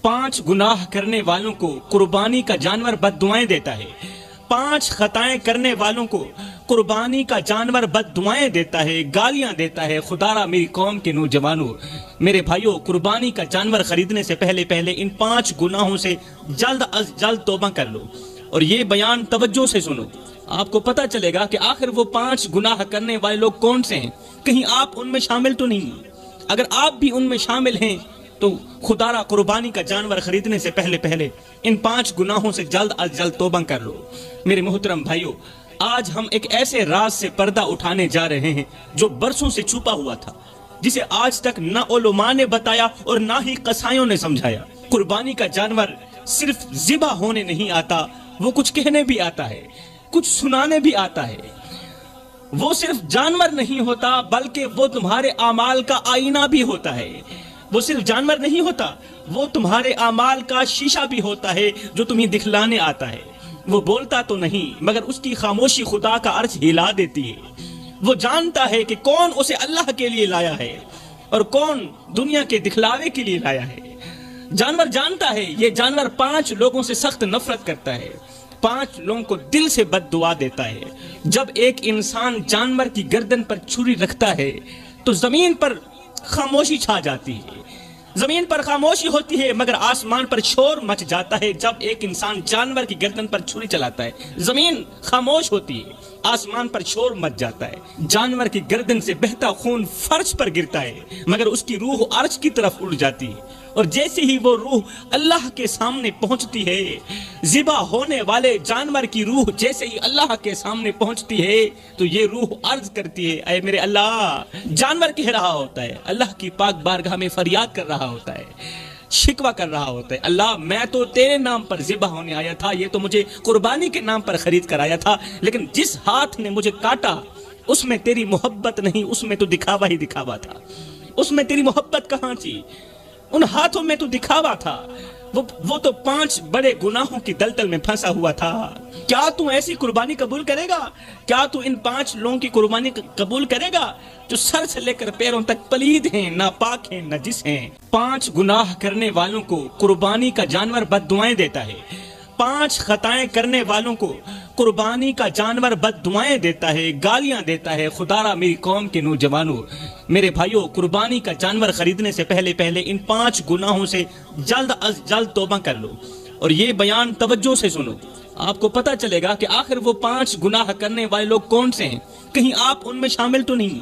5 गुनाह करने वालों को कुर्बानी का जानवर बद्दुआएं देता है। 5 खताएं करने वालों को कुर्बानी का जानवर बद्दुआएं देता है, गालियां देता है। खुदारा मेरी कौम के नौजवानों, मेरे भाइयों, कुर्बानी का जानवर खरीदने से पहले इन 5 गुनाहों से जल्द अज जल्द तौबा कर लो। और ये बयान तवज्जो से सुनो, आपको पता चलेगा कि आखिर वो 5 गुनाह करने वाले लोग कौन से हैं। कहीं आप उनमें शामिल तो नहीं? अगर आप भी उनमें शामिल हैं तो खुदारा कुर्बानी का जानवर खरीदने से पहले इन 5 गुनाहों से जल्द अज जल्द तौबा कर लो। मेरे मोहतरम भाइयों, आज हम एक ऐसे राज से पर्दा उठाने जा रहे हैं जो बरसों से छुपा हुआ था, जिसे आज तक न उलमा ने बताया और ना ही कसाईयों ने समझाया। कुर्बानी का जानवर सिर्फ ज़िबा होने नहीं आता, वो कुछ कहने भी आता है, कुछ सुनाने भी आता है। वो सिर्फ जानवर नहीं होता बल्कि वो तुम्हारे आमाल का आईना भी होता है। वो सिर्फ जानवर नहीं होता, वो तुम्हारे आमाल का शीशा भी होता है जो तुम्हें दिखलाने आता है। वो बोलता तो नहीं मगर उसकी खामोशी खुदा का अर्श हिला देती है। वो जानता है कि कौन उसे अल्लाह के लिए लाया है और कौन दुनिया के दिखलावे के लिए लाया है। जानवर जानता है, ये जानवर 5 लोगों से सख्त नफरत करता है, 5 लोगों को दिल से बद्दुआ देता है। जब एक इंसान जानवर की गर्दन पर छुरी रखता है तो जमीन पर खामोशी छा जाती है। जमीन पर खामोशी होती है मगर आसमान पर शोर मच जाता है। जब एक इंसान जानवर की गर्दन पर छुरी चलाता है, जमीन खामोश होती है, आसमान पर शोर मच जाता है। जानवर की गर्दन से बहता खून फर्श पर गिरता है मगर उसकी रूह अर्श की तरफ उड़ जाती है। और जैसे ही वो रूह अल्लाह के सामने पहुंचती है, ज़िबा होने वाले जानवर की रूह जैसे ही अल्लाह के सामने पहुंचती है तो ये रूह अर्ज करती है, ऐ मेरे अल्लाह। जानवर कह रहा होता है, अल्लाह की पाक बारगाह में फरियाद कर रहा होता है, शिकवा कर रहा होता है, अल्लाह मैं तो तेरे नाम पर ज़िबा होने आया था, ये तो मुझे कुर्बानी के नाम पर खरीद कर आया था, लेकिन जिस हाथ ने मुझे काटा उसमें तेरी मोहब्बत नहीं, उसमें तो दिखावा ही दिखावा था। उसमें तेरी मोहब्बत कहाँ थी? उन हाथों में तो दिखावा था। वो तो 5 बड़े गुनाहों की दलदल में फंसा हुआ था। क्या तू ऐसी कुर्बानी कबूल करेगा? क्या तू इन 5 लोगों की कुर्बानी कबूल करेगा जो सर से लेकर पैरों तक पलीद हैं, नापाक हैं, नजिस हैं? 5 गुनाह करने वालों को कुर्बानी का जानवर बद्दुआएं देता है। 5 खताएं करने वालों को कुर्बानी का जानवर बद्दुआएं देता है, गालियां देता है। खुदारा मेरी कौम के नौजवानों, मेरे भाइयों, कुर्बानी का जानवर खरीदने से पहले इन 5 गुनाहों से जल्द अज जल्द तौबा कर लो। और ये बयान तवज्जो से सुनो, आपको पता चलेगा कि आखिर वो 5 गुनाह करने वाले लोग कौन से हैं। कहीं आप उनमें शामिल तो नहीं?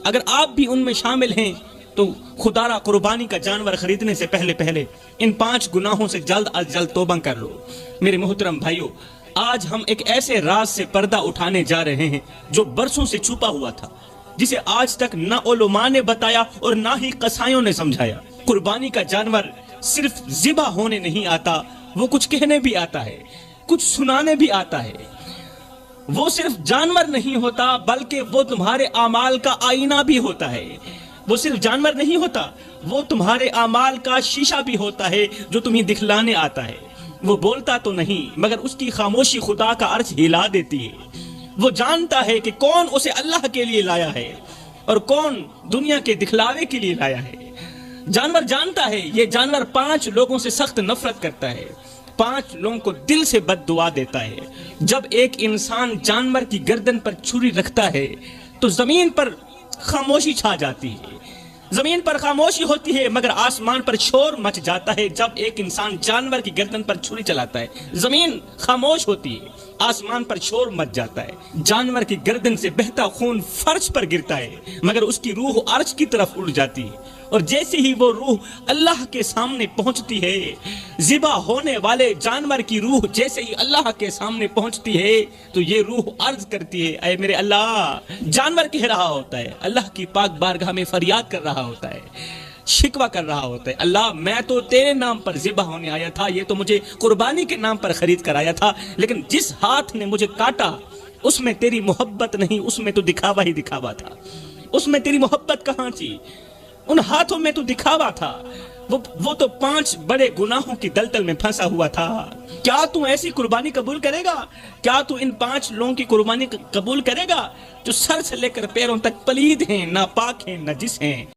अगर आप भी उनमें शामिल हैं तो खुदारा कुर्बानी का जानवर खरीदने से पहले इन 5 गुनाहों से जल्द अज जल्द तौबा कर लो। मेरे मोहतरम भाइयों, आज हम एक ऐसे राज से पर्दा उठाने जा रहे हैं जो बरसों से छुपा हुआ था, जिसे आज तक न उलमा ने बताया और ना ही कसाईयों ने समझाया। कुर्बानी का जानवर सिर्फ ज़िबा होने नहीं आता, वो कुछ कहने भी आता है, कुछ सुनाने भी आता है। वो सिर्फ जानवर नहीं होता बल्कि वो तुम्हारे आमाल का आईना भी होता है। वो सिर्फ जानवर नहीं होता, वो तुम्हारे आमाल का शीशा भी होता है जो तुम्हें दिखलाने आता है। वो बोलता तो नहीं मगर उसकी खामोशी खुदा का अर्श हिला देती है। वो जानता है कि कौन उसे अल्लाह के लिए लाया है और कौन दुनिया के दिखलावे के लिए लाया है। जानवर जानता है, ये जानवर 5 लोगों से सख्त नफरत करता है, 5 लोगों को दिल से बद्दुआ देता है। जब एक इंसान जानवर की गर्दन पर छुरी रखता है तो जमीन पर खामोशी छा जाती है। जमीन पर खामोशी होती है मगर आसमान पर शोर मच जाता है। जब एक इंसान जानवर की गर्दन पर छुरी चलाता है, जमीन खामोश होती है, आसमान पर शोर मच जाता है। जानवर की गर्दन से बहता खून फर्श पर गिरता है मगर उसकी रूह अर्श की तरफ उड़ जाती है। और जैसे ही वो रूह अल्लाह के सामने पहुंचती है, ज़िबा होने वाले जानवर की रूह जैसे ही अल्लाह के सामने पहुंचती है तो ये रूह अर्ज करती है, ऐ मेरे अल्लाह। जानवर कह रहा होता है, अल्लाह की पाक बारगाह में फरियाद कर रहा होता है, शिकवा कर रहा होता है, अल्लाह मैं तो तेरे नाम पर ज़िबा होने आया था, ये तो मुझे कुर्बानी के नाम पर खरीद कर आया था, लेकिन जिस हाथ ने मुझे काटा उसमें तेरी मोहब्बत नहीं, उसमें तो दिखावा ही दिखावा था। उसमें तेरी मोहब्बत कहाँ थी? उन हाथों में तो दिखावा था। वो तो 5 बड़े गुनाहों की दलदल में फंसा हुआ था। क्या तू ऐसी कुर्बानी कबूल करेगा? क्या तू इन 5 लोगों की कुर्बानी कबूल करेगा जो सर से लेकर पैरों तक पलीद हैं, नापाक हैं, नजिस हैं?